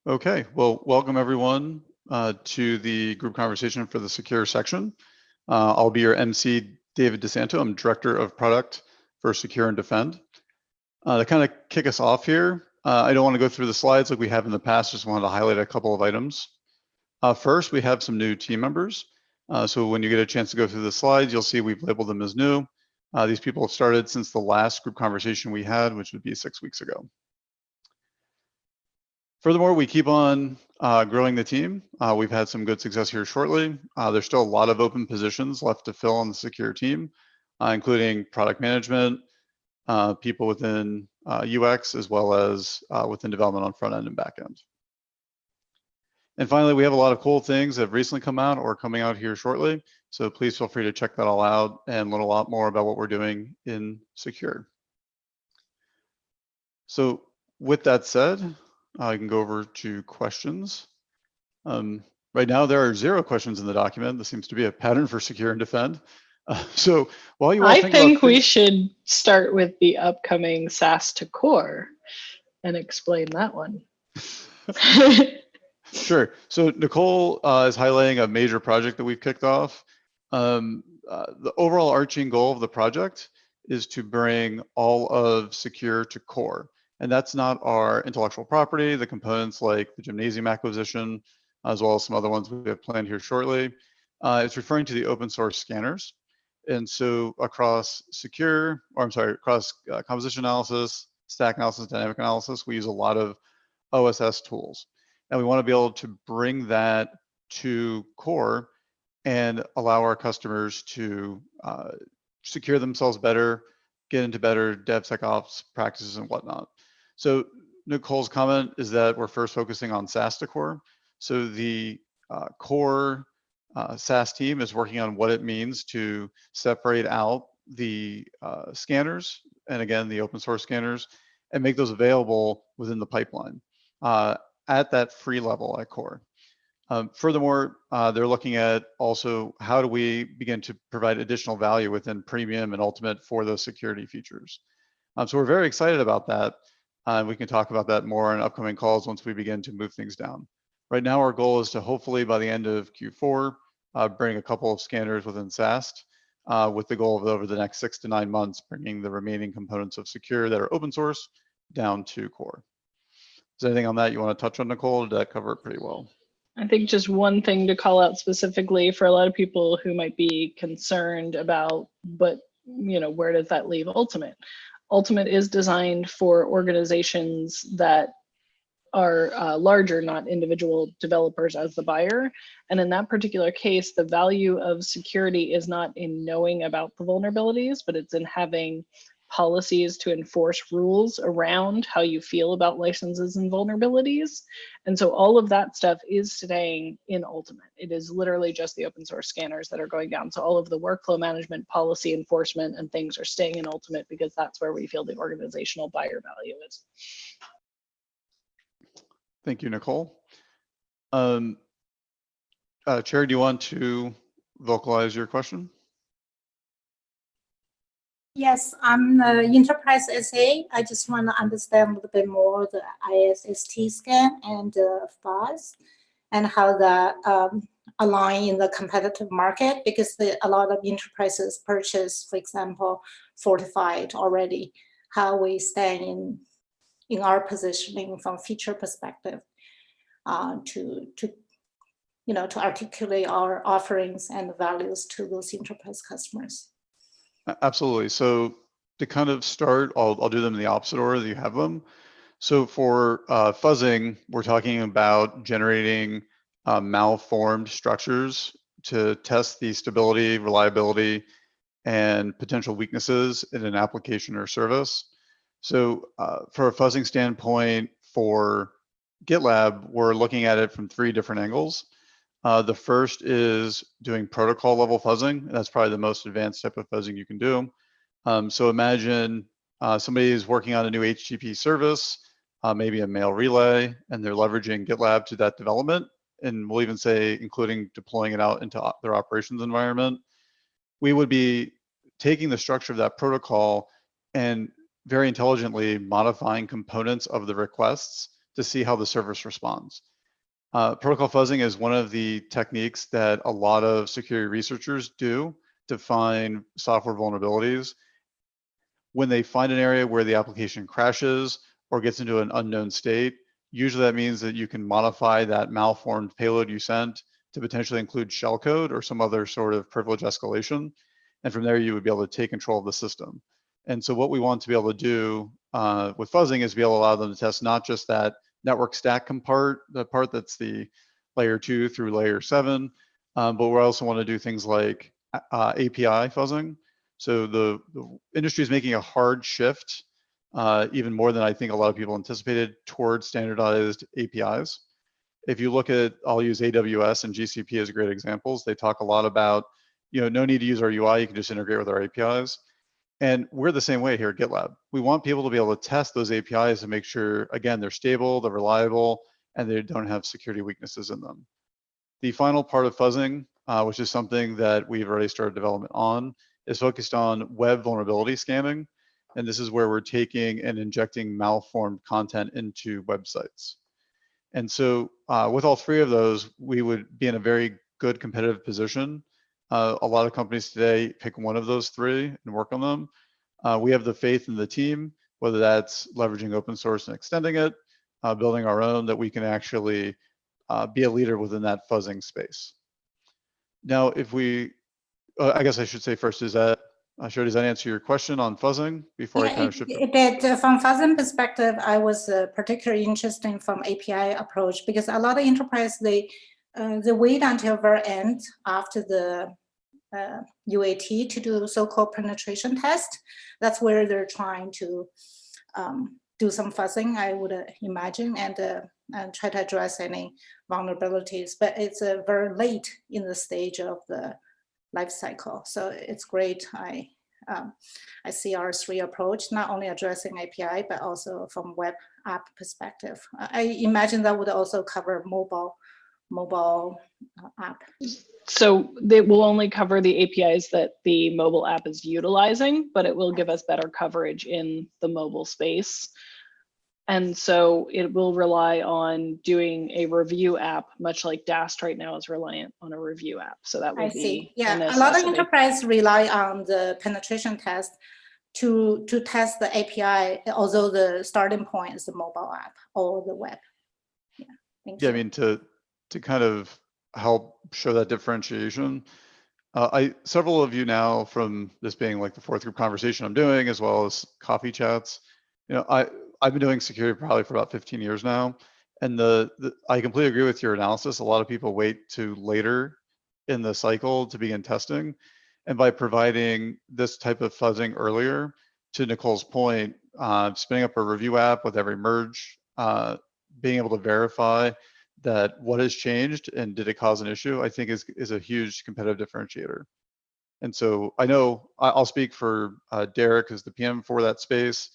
Okay, well, welcome everyone to the group conversation for the secure section. I'll be your MC, David DeSanto. I'm Director of Product for Secure and Defend. To kind of kick us off here, I don't want to go through the slides like we have in the past, just wanted to highlight a couple of items. First, we have some new team members. So when you get a chance to go through the slides, you'll see we've labeled them as new. These people have started since the last group conversation we had, which would be 6 weeks ago. Furthermore, we keep on growing the team. We've had some good success here shortly. There's still a lot of open positions left to fill on the secure team, including product management, people within UX, as well as within development on front end and back end. And finally, we have a lot of cool things that have recently come out or coming out here shortly. So please feel free to check that all out and learn a lot more about what we're doing in secure. So with that said, I can go over to questions. Right now, there are 0 questions in the document. This seems to be a pattern for secure and defend. So while you all think we should start with the upcoming SaaS to core and explain that one. Sure. So Nicole is highlighting a major project that we've kicked off. The overall arching goal of the project is to bring all of secure to core. And that's not our intellectual property, the components like the gymnasium acquisition, as well as some other ones we have planned here shortly. It's referring to the open source scanners. And so across across composition analysis, stack analysis, dynamic analysis, we use a lot of OSS tools. And we want to be able to bring that to core and allow our customers to secure themselves better, get into better DevSecOps practices and whatnot. So Nicole's comment is that we're first focusing on SaaS to core. So the core SaaS team is working on what it means to separate out the scanners, and again, the open source scanners, and make those available within the pipeline at that free level at core. Furthermore, they're looking at also how do we begin to provide additional value within premium and ultimate for those security features. So we're very excited about that. We can talk about that more in upcoming calls once we begin to move things down. Right now, our goal is to hopefully by the end of Q4, bring a couple of scanners within SAST with the goal of over the next 6 to 9 months, bringing the remaining components of secure that are open source down to core. Is there anything on that you want to touch on, Nicole? Or did that cover it pretty well? I think just one thing to call out specifically for a lot of people who might be concerned about, but where does that leave Ultimate? Ultimate is designed for organizations that are larger, not individual developers as the buyer. And in that particular case, the value of security is not in knowing about the vulnerabilities, but it's in having policies to enforce rules around how you feel about licenses and vulnerabilities. And so all of that stuff is staying in Ultimate. It is literally just the open source scanners that are going down. So all of the workflow management, policy enforcement, and things are staying in Ultimate because that's where we feel the organizational buyer value is. Thank you, Nicole. Cherry, do you want to vocalize your question? Yes, I'm the enterprise SA. I just want to understand a little bit more the ISST scan and FAS and how that align in the competitive market, because a lot of enterprises purchase, for example, Fortified already. How we stand in our positioning from feature perspective to articulate our offerings and values to those enterprise customers. Absolutely. So to kind of start, I'll do them in the opposite order that you have them. So for fuzzing, we're talking about generating malformed structures to test the stability, reliability, and potential weaknesses in an application or service. So for a fuzzing standpoint for GitLab, we're looking at it from 3 different angles. The first is doing protocol level fuzzing. That's probably the most advanced type of fuzzing you can do. So imagine somebody is working on a new HTTP service, maybe a mail relay, and they're leveraging GitLab to that development. And we'll even say, including deploying it out into their operations environment. We would be taking the structure of that protocol and very intelligently modifying components of the requests to see how the service responds. Protocol fuzzing is one of the techniques that a lot of security researchers do to find software vulnerabilities. When they find an area where the application crashes or gets into an unknown state, usually that means that you can modify that malformed payload you sent to potentially include shellcode or some other sort of privilege escalation. And from there, you would be able to take control of the system. And so what we want to be able to do with fuzzing is be able to allow them to test not just that network stack part, the part that's the layer 2 through layer 7, but we also want to do things like API fuzzing. So the industry is making a hard shift, even more than I think a lot of people anticipated, towards standardized APIs. If you look at, I'll use AWS and GCP as great examples. They talk a lot about, no need to use our UI, you can just integrate with our APIs. And we're the same way here at GitLab. We want people to be able to test those APIs to make sure, again, they're stable, they're reliable, and they don't have security weaknesses in them. The final part of fuzzing, which is something that we've already started development on, is focused on web vulnerability scanning. And this is where we're taking and injecting malformed content into websites. And so with all three of those, we would be in a very good competitive position. A lot of companies today pick one of those three and work on them. We have the faith in the team, whether that's leveraging open source and extending it, building our own, that we can actually be a leader within that fuzzing space. Now, if we, I guess I should say first, does that answer your question on fuzzing before I kind of shift? From fuzzing perspective, I was particularly interested from API approach, because a lot of enterprise, they wait until very end after the UAT to do so-called penetration test. That's where they're trying to do some fuzzing, I would imagine, and try to address any vulnerabilities. But it's very late in the stage of the life cycle. So it's great. I see our three approach, not only addressing API, but also from web app perspective. I imagine that would also cover mobile app. So they will only cover the APIs that the mobile app is utilizing, but it will give us better coverage in the mobile space. And so it will rely on doing a review app, much like DAST right now is reliant on a review app. So that will be a lot of enterprise rely on the penetration test to test the API, although the starting point is the mobile app or the web. Yeah, thank you. I mean, to kind of help show that differentiation, several of you now, from this being like the fourth group conversation I'm doing, as well as coffee chats, I've been doing security probably for about 15 years now, and I completely agree with your analysis. A lot of people wait to later in the cycle to begin testing, and by providing this type of fuzzing earlier, to Nicole's point, spinning up a review app with every merge, being able to verify that what has changed and did it cause an issue, I think is a huge competitive differentiator. And so I know I'll speak for Derek as the PM for that space.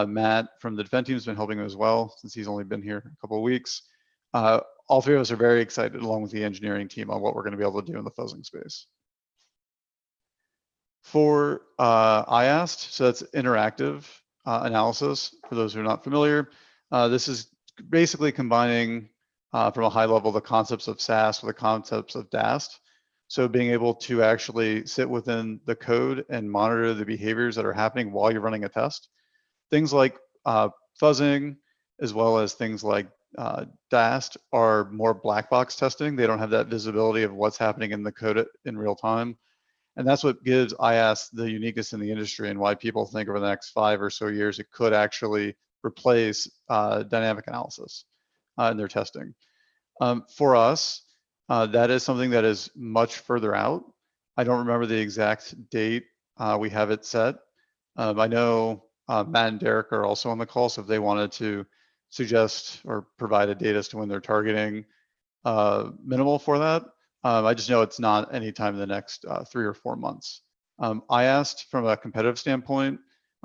Matt from the defense team has been helping him as well, since he's only been here a couple of weeks. All three of us are very excited, along with the engineering team, on what we're going to be able to do in the fuzzing space. For IAST, so that's interactive analysis, for those who are not familiar, this is basically combining from a high level the concepts of SAST with the concepts of DAST. So being able to actually sit within the code and monitor the behaviors that are happening while you're running a test. Things like fuzzing, as well as things like DAST, are more black box testing. They don't have that visibility of what's happening in the code in real time. And that's what gives IAST the uniqueness in the industry, and why people think over the next 5 or so years it could actually replace dynamic analysis in their testing. For us, that is something that is much further out. I don't remember the exact date we have it set. I know Matt and Derek are also on the call, so if they wanted to suggest or provide a date as to when they're targeting minimal for that, I just know it's not anytime in the next 3 or 4 months. I asked from a competitive standpoint,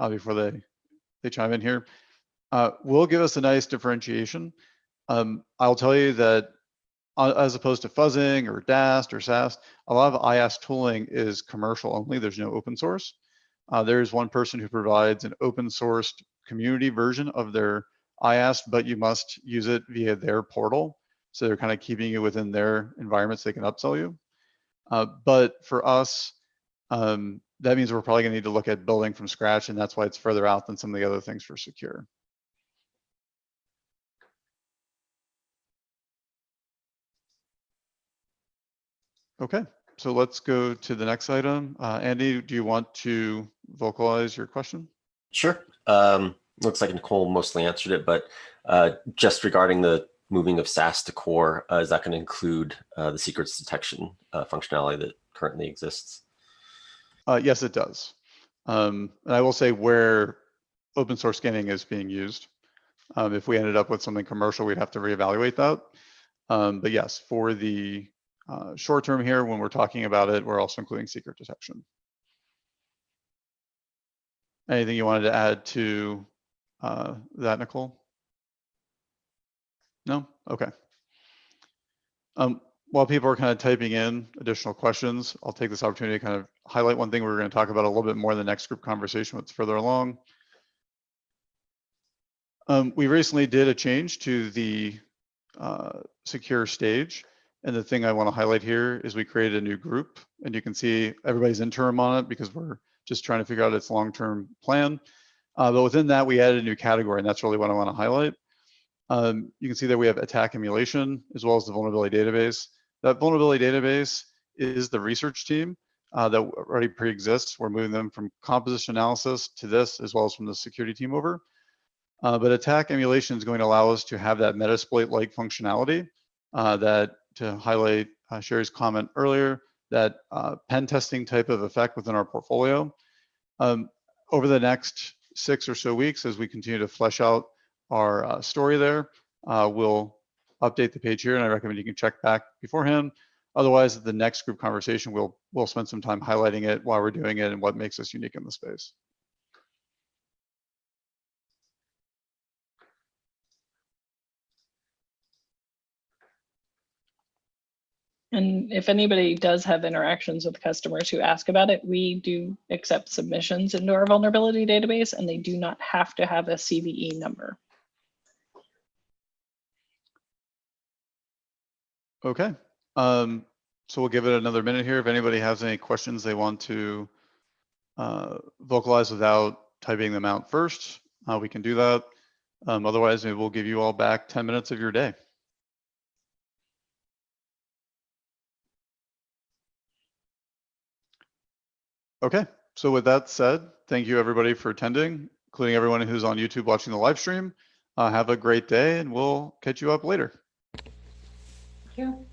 before they chime in here, will give us a nice differentiation. I'll tell you that as opposed to fuzzing or DAST or SAST, a lot of IAST tooling is commercial only. There's no open source. There's one person who provides an open sourced community version of their IaaS, but you must use it via their portal. So they're kind of keeping you within their environment so they can upsell you. But for us, that means we're probably going to need to look at building from scratch, and that's why it's further out than some of the other things for secure. Okay, so let's go to the next item. Andy, do you want to vocalize your question? Sure. Looks like Nicole mostly answered it, but just regarding the moving of SaaS to core, is that going to include the secrets detection functionality that currently exists? Yes, it does. And I will say where open source scanning is being used. If we ended up with something commercial, we'd have to reevaluate that. But yes, for the short term here, when we're talking about it, we're also including secret detection. Anything you wanted to add to that, Nicole? No? Okay. While people are kind of typing in additional questions, I'll take this opportunity to kind of highlight one thing we're going to talk about a little bit more in the next group conversation that's further along. We recently did a change to the secure stage. And the thing I want to highlight here is we created a new group, and you can see everybody's interim on it because we're just trying to figure out its long-term plan. But within that, we added a new category, and that's really what I want to highlight. You can see that we have attack emulation as well as the vulnerability database. That vulnerability database is the research team that already pre-exists. We're moving them from composition analysis to this, as well as from the security team over. But attack emulation is going to allow us to have that Metasploit-like functionality that, to highlight Sherry's comment earlier, that pen testing type of effect within our portfolio. Over the next 6 or so weeks, as we continue to flesh out our story there, we'll update the page here, and I recommend you can check back beforehand. Otherwise, at the next group conversation, we'll spend some time highlighting it, why we're doing it, and what makes us unique in the space. And if anybody does have interactions with customers who ask about it, we do accept submissions into our vulnerability database, and they do not have to have a CVE number. Okay, so we'll give it another minute here. If anybody has any questions they want to vocalize without typing them out first, we can do that. Otherwise, maybe we'll give you all back 10 minutes of your day. Okay, so with that said, thank you everybody for attending, including everyone who's on YouTube watching the live stream. Have a great day, and we'll catch you up later. Thank you.